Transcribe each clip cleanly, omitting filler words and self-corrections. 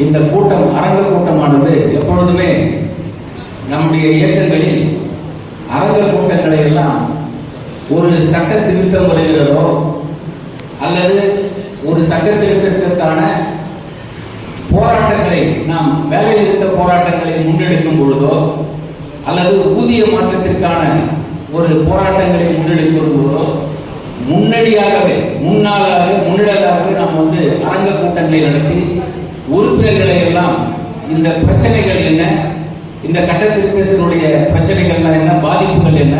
இந்த கூட்டம் அரங்க கூட்டமானது எப்பொழுதுமே நம்முடைய இயக்கங்களில் அரங்க கூட்டங்களை எல்லாம் ஒரு சட்ட திருத்தம் வருகிறதோ அல்லது ஒரு சட்ட திருத்தத்திற்கான போராட்டங்களை நாம் வேலை நிறுத்த போராட்டங்களை முன்னெடுக்கும் பொழுதோ அல்லது ஊதிய மாற்றத்திற்கான ஒரு போராட்டங்களை முன்னெடுக்கும் பொழுதோ முன்னதாகவே நாம் அரங்க கூட்டங்களை நடத்தி உறுப்பினர்களை எல்லாம் இந்த பிரச்சனைகள் என்ன, இந்த சட்ட திருத்தத்தினுடைய பிரச்சனைகள் என்ன, பாதிப்புகள் என்ன,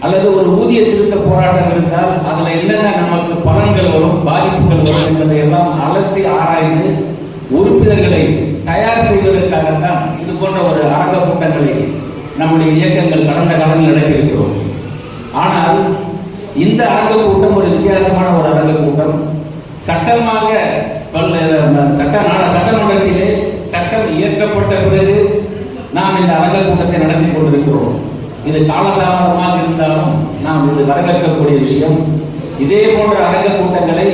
அல்லது ஒரு ஊதிய திருத்த போராட்டம் இருந்தால் அதுல என்னென்ன நமக்கு பலன்கள் வரும், பாதிப்புகள் வரும் என்பதை எல்லாம் அலசி ஆராய்ந்து உறுப்பினர்களை தயார் செய்வதற்காகத்தான் இது போன்ற ஒரு அரங்க கூட்டங்களை நம்முடைய இயக்கங்கள் கடந்த காலங்களில் நடத்தியிருக்கிறோம். ஆனால் இந்த அரங்க கூட்டம் ஒரு வித்தியாசமான ஒரு அரங்க கூட்டம். சட்டமாக சட்டமன்றத்திலே சட்டம் இயற்றப்பட்ட பிறகு நாம் இந்த அரங்க கூட்டத்தை நடத்தி கொண்டிருக்கிறோம். இது காலதாமதமாக இருந்தாலும் நாம் இது வரவேற்கக்கூடிய விஷயம். இதே போன்ற அரங்க கூட்டங்களை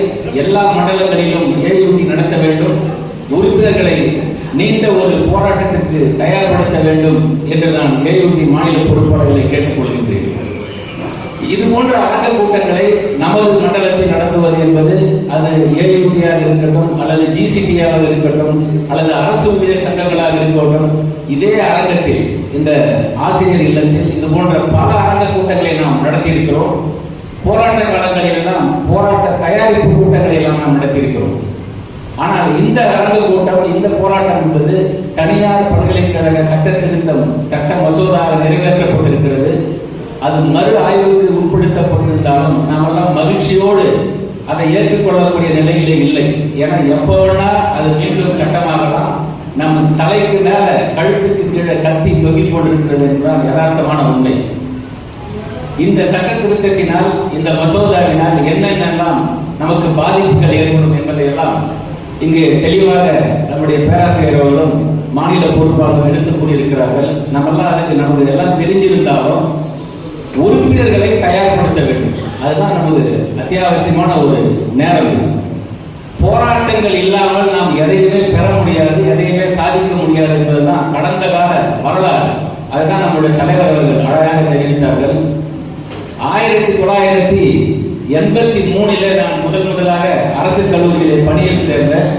எல்லா மண்டலங்களிலும் ஏயூடி நடத்த வேண்டும், உறுப்பினர்களை நீண்ட ஒரு போராட்டத்திற்கு தயார்படுத்த வேண்டும் என்று நான் ஏயூடி மாநில பொறுப்பாளர்களை கேட்டுக்கொள்கின்றேன். இது போன்ற அரங்க கூட்டங்களை நமது மண்டலத்தில் நடத்துவது என்பது அது ஏயூடியாக இருக்கட்டும் அல்லது ஜிசிடியாக இருக்கட்டும் அல்லது அரசு ஊழியர் சங்கங்களாக இருக்கட்டும், இதே அரங்கத்தில் இந்த ஆசிரியர் இல்லத்தில் இது போன்ற பல அரங்க கூட்டங்களை நாம் நடத்தியிருக்கிறோம். போராட்ட காலங்களில் எல்லாம் போராட்ட தயாரிப்பு கூட்டங்களை எல்லாம் நாம் நடத்தியிருக்கிறோம். ஆனால் இந்த அரங்க கூட்டம், இந்த போராட்டம் என்பது தனியார் பல்கலைக்கழக சட்ட திருத்தம் சட்ட மசோதாக நிறைவேற்றப்பட்டிருக்கிறது. அது மறு ஆய்வுக்கு உட்படுத்தப்பட்டிருந்தாலும் நாமெல்லாம் மகிழ்ச்சியோடு அதை ஏற்றுக்கொள்ளக்கூடிய நிலையிலே இல்லை. ஏன்னா எப்போ வேணா அது மீண்டும் சட்டமாகலாம். நம் தலைக்கு மேல கழுத்துக்கு கீழே கத்தி தொகி கொண்டிருக்கிறது என்றால் யதார்த்தமான உண்மை. இந்த சட்ட திருத்தத்தினால், இந்த மசோதாவினால் என்னென்னலாம் நமக்கு பாதிப்புகள் ஏற்படும் என்பதையெல்லாம் இங்கு தெளிவாக நம்முடைய பேராசிரியர் அவர்களும் மாநில பொறுப்பாளர்கள் எடுத்துக் கூறியிருக்கிறார்கள். நம்மெல்லாம் அதுக்கு நமக்கு எல்லாம் தெரிஞ்சிருந்தாலும் உறுப்பினர்களை தயார்படுத்த வேண்டும். அதுதான் நமது அத்தியாவசியமான ஒரு நேரம். போராட்டங்கள் இல்லாமல் நாம் எதையுமே பெற முடியாது, எதையுமே சாதிக்க முடியாது என்பதுதான் கடந்த கால வரலாறு. அதுதான் நம்முடைய தலைவர் அவர்கள் அழகாக தெரிவித்தார்கள். 1983 நான் முதலாக அரசு கல்லூரியிலே பணியில் சேர்ந்தேன்.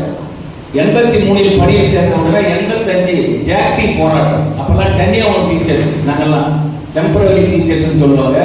83 பணியில் சேர்ந்த உடனே 85 ஜாக்டி போராட்டம். அப்பெல்லாம் டென்னியர் டீச்சர்ஸ், நாங்கெல்லாம் டெம்பரரி டீச்சர்ஸ் சொல்லுவாங்க.